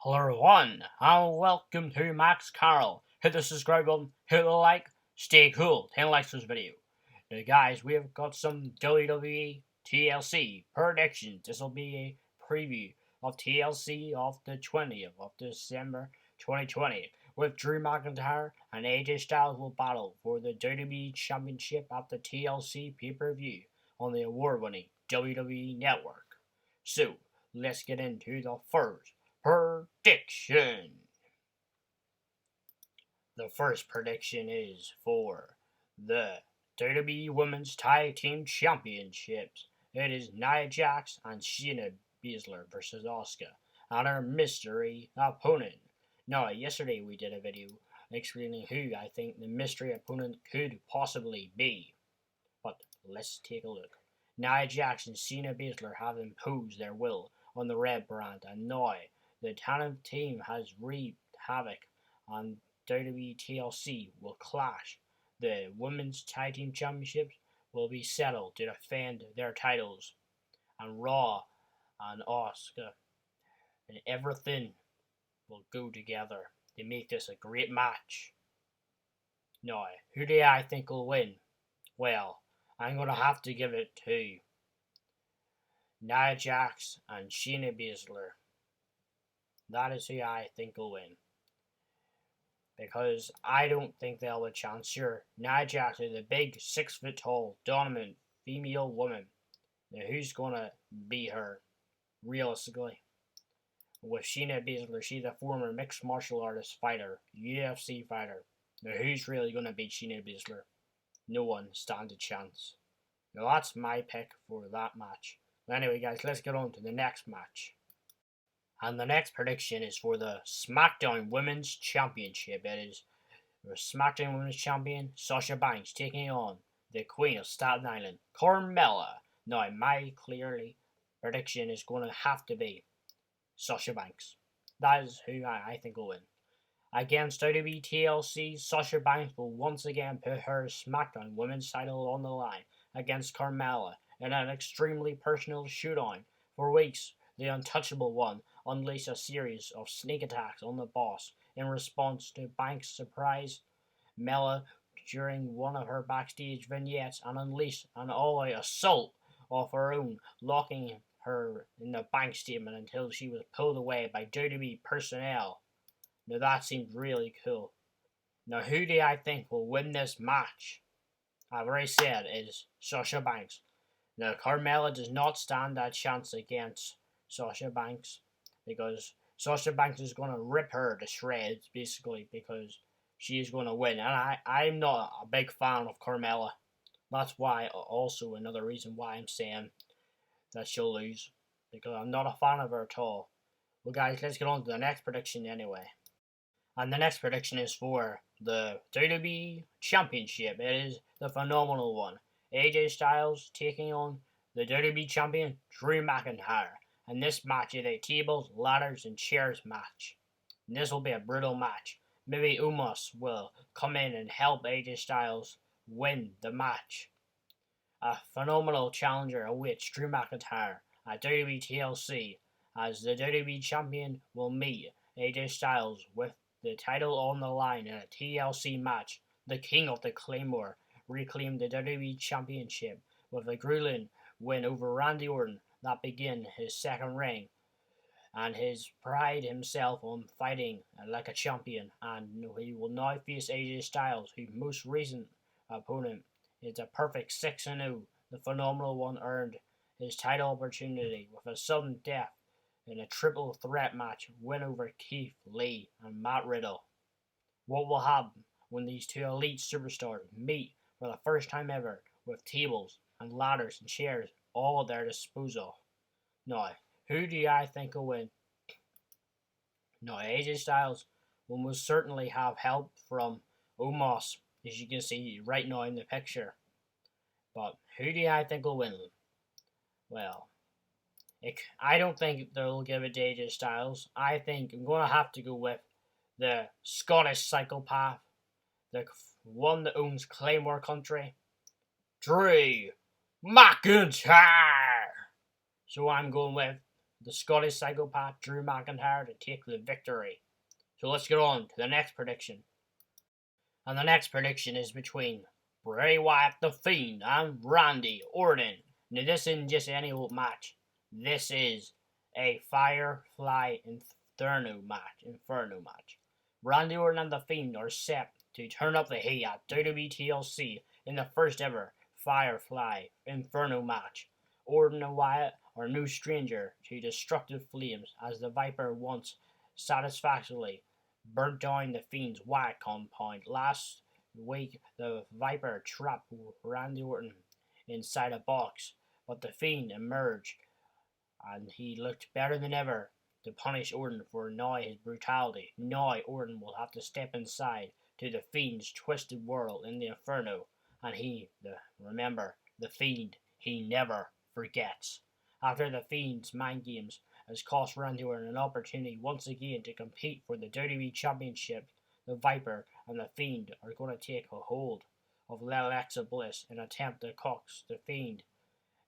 Hello everyone, and welcome to Max Carroll. Hit the subscribe button, hit the like, stay cool, 10 likes for this video. Now guys, we have got some WWE TLC predictions. This will be a preview of TLC of the 20th of December 2020, with Drew McIntyre and AJ Styles will battle for the WWE Championship at the TLC pay-per-view on the award-winning WWE Network. So, let's get into the first prediction. The first prediction is for the WWE Women's Tag Team Championships. It is Nia Jax and Shayna Baszler versus Asuka and her mystery opponent. Now, yesterday we did a video explaining who I think the mystery opponent could possibly be. But let's take a look. Nia Jax and Shayna Baszler have imposed their will on the Red brand, and now the talent team has wreaked havoc on WWE TLC will clash. The Women's Tag Team Championships will be settled to defend their titles, and Raw and Asuka and everything will go together to make this a great match. Now, who do I think will win? Well, I'm going to have to give it to Nia Jax and Shayna Baszler. That is who I think will win. Because I don't think they'll have a chance. Sure, Nia Jax is a big, 6 foot tall, dominant female woman. Now, who's going to beat her, realistically? With Shayna Baszler, she's a former mixed martial artist fighter, UFC fighter. Now, who's really going to beat Shayna Baszler? No one stands a chance. Now, that's my pick for that match. Anyway, guys, let's get on to the next match. And the next prediction is for the SmackDown Women's Championship. It is the SmackDown Women's Champion, Sasha Banks, taking on the Queen of Staten Island, Carmella. Now, my clearly prediction is going to have to be Sasha Banks. That is who I think will win. Against WWE TLC, Sasha Banks will once again put her SmackDown Women's title on the line against Carmella in an extremely personal showdown. For weeks, the Untouchable One unleashed a series of sneak attacks on the boss in response to Banks' surprise Mella during one of her backstage vignettes and unleashed an all-out assault of her own, locking her in the bank statement until she was pulled away by WWE personnel. Now that seems really cool. Now who do I think will win this match? I've already said it is Sasha Banks. Now Carmella does not stand a chance against Sasha Banks because Sasha Banks is going to rip her to shreds basically because she is going to win. And I'm not a big fan of Carmella. That's why also another reason why I'm saying that she'll lose, because I'm not a fan of her at all. Well guys, let's get on to the next prediction anyway. And the next prediction is for the WWE Championship. It is the phenomenal one. AJ Styles taking on the WWE Champion, Drew McIntyre. And this match is a tables, ladders, and chairs match. And this will be a brutal match. Maybe Owens will come in and help AJ Styles win the match. A phenomenal challenger awaits Drew McIntyre at WWE TLC, as the WWE Champion will meet AJ Styles with the title on the line in a TLC match. The King of the Claymore reclaimed the WWE Championship with a grueling win over Randy Orton that began his second reign, and his pride himself on fighting like a champion, and he will now face AJ Styles, whose most recent opponent is a perfect 6-0. The phenomenal one earned his title opportunity with a sudden death in a triple threat match win over Keith Lee and Matt Riddle. What will happen when these two elite superstars meet for the first time ever with tables and ladders and chairs all at their disposal? Now, who do I think will win? Now, AJ Styles will most certainly have help from Omos, as you can see right now in the picture. But who do I think will win? Well, I don't think they'll give it to AJ Styles. I think I'm going to have to go with the Scottish psychopath, the one that owns Claymore Country, Drew McIntyre. So I'm going with the Scottish psychopath Drew McIntyre to take the victory. So let's get on to the next prediction. And the next prediction is between Bray Wyatt the Fiend and Randy Orton. Now this isn't just any old match. This is a Firefly Inferno match. Randy Orton and the Fiend are set to turn up the heat at WWE TLC in the first ever Firefly Inferno match. Orton and Wyatt are no stranger to destructive flames, as the Viper once satisfactorily burnt down the Fiend's Wyatt compound. Last week, the Viper trapped Randy Orton inside a box, but the Fiend emerged, and he looked better than ever to punish Orton for his brutality. Now Orton will have to step inside to the Fiend's twisted world in the Inferno, and remember, the Fiend, he never forgets. After the Fiend's mind games has cost Randy Orton an opportunity once again to compete for the WWE Championship, the Viper and the Fiend are going to take a hold of Alexa Bliss in an attempt to coax the Fiend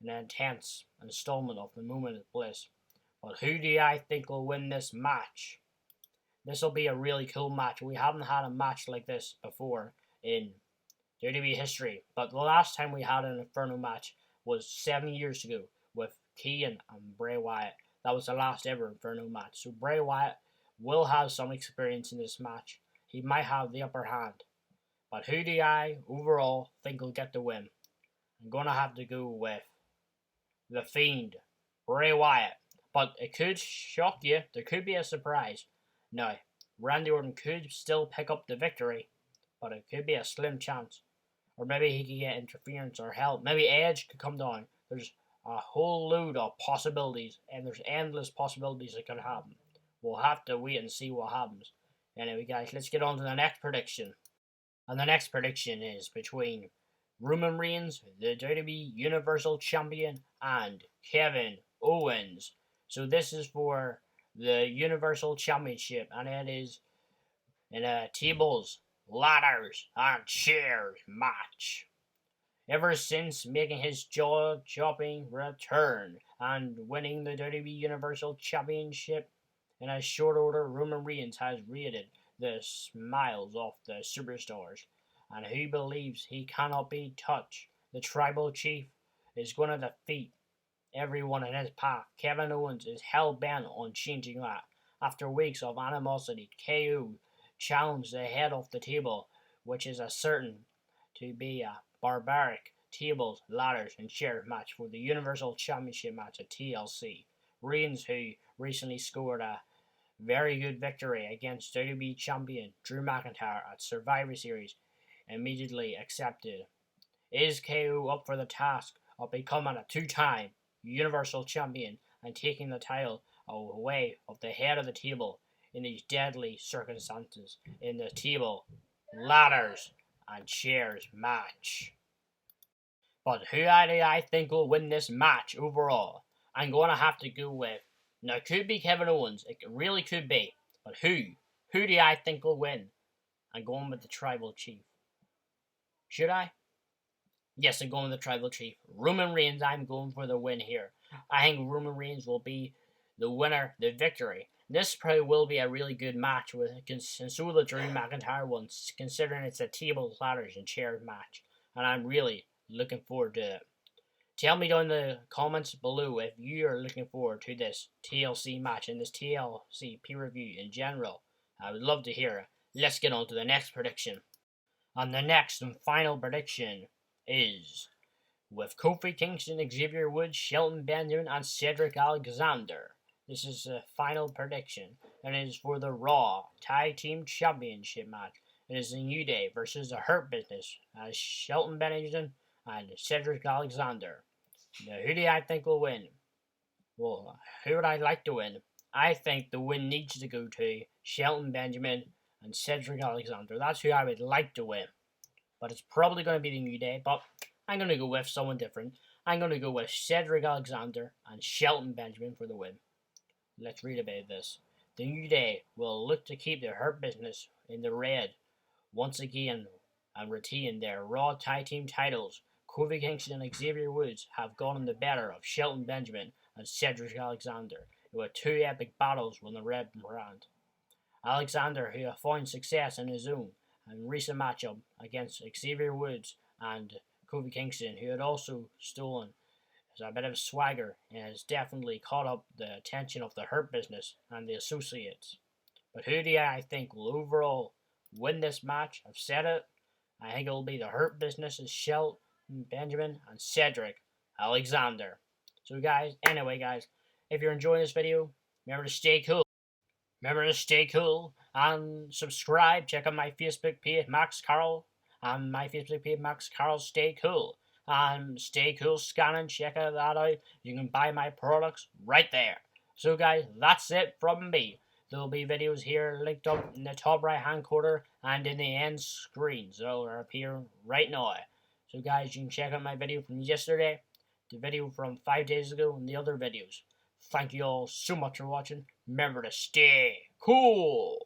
in an intense installment of the Moment of Bliss. But who do I think will win this match? This will be a really cool match. We haven't had a match like this before in WWE history, but the last time we had an Inferno match was 7 years ago with Kane and Bray Wyatt. That was the last ever Inferno match. So Bray Wyatt will have some experience in this match. He might have the upper hand. But who do I overall think will get the win? I'm going to have to go with the Fiend, Bray Wyatt. But it could shock you. There could be a surprise. Now, Randy Orton could still pick up the victory, but it could be a slim chance. Or maybe he could get interference or help. Maybe Edge could come down. There's a whole load of possibilities, and there's endless possibilities that could happen. We'll have to wait and see what happens. Anyway, guys, let's get on to the next prediction. And the next prediction is between Roman Reigns, the WWE Universal Champion, and Kevin Owens. So this is for the Universal Championship, and it is in a tables, ladders, and chairs match. Ever since making his jaw-dropping return and winning the WWE Universal Championship in a short order, Roman Reigns has raided the smiles off the superstars, and who believes he cannot be touched. The Tribal Chief is going to defeat everyone in his path. Kevin Owens is hell-bent on changing that. After weeks of animosity, KO challenged the head of the table, which is a certain to be a barbaric tables, ladders, and chairs match for the Universal Championship match at TLC. Reigns, who recently scored a very good victory against WWE Champion Drew McIntyre at Survivor Series, immediately accepted. Is KO up for the task of becoming a two-time Universal Champion and taking the title away of the head of the table in these deadly circumstances in the table, ladders, and chairs match? But who do I think will win this match overall? I'm going to have to go with, now it could be Kevin Owens, it really could be, but who? Who do I think will win? I'm going with the Tribal Chief. Should I? Yes, I'm going with the Tribal Chief. Roman Reigns, I'm going for the win here. I think Roman Reigns will be the winner, the victory. This probably will be a really good match, and so will the Drew McIntyre one, considering it's a tables, ladders, and chairs match. And I'm really looking forward to it. Tell me down in the comments below if you are looking forward to this TLC match and this TLC pay-per-view in general. I would love to hear it. Let's get on to the next prediction. And the next and final prediction is with Kofi Kingston, Xavier Woods, Shelton Benjamin, and Cedric Alexander. This is the final prediction, and it is for the Raw Tag Team Championship match. It is the New Day versus the Hurt Business as Shelton Benjamin and Cedric Alexander. Now, who do I think will win? Well, who would I like to win? I think the win needs to go to Shelton Benjamin and Cedric Alexander. That's who I would like to win. But it's probably going to be the New Day, but I'm going to go with someone different. I'm going to go with Cedric Alexander and Shelton Benjamin for the win. Let's read about this. The New Day will look to keep their Hurt Business in the red once again and retain their Raw Tag Team titles. Kofi Kingston and Xavier Woods have gotten the better of Shelton Benjamin and Cedric Alexander It were two epic battles with the Red Brand. Alexander, who found success in his own and recent matchup against Xavier Woods and Kofi Kingston, who had also stolen a bit of swagger and has definitely caught up the attention of the Hurt Business and the associates. But who do I think will overall win this match? I've said it. I think it will be the Hurt Business' Shelton, Benjamin, and Cedric Alexander. So guys, anyway guys, if you're enjoying this video, remember to stay cool. Remember to stay cool and subscribe. Check out my Facebook page, Max Carroll, and my Facebook page, Max Carroll. Stay cool. Stay cool scanning. Check that out. You can buy my products right there. So guys, that's it from me. There will be videos here linked up in the top right hand corner and in the end screen. So they'll appear right now. So guys, you can check out my video from yesterday, the video from 5 days ago, and the other videos. Thank you all so much for watching. Remember to stay cool.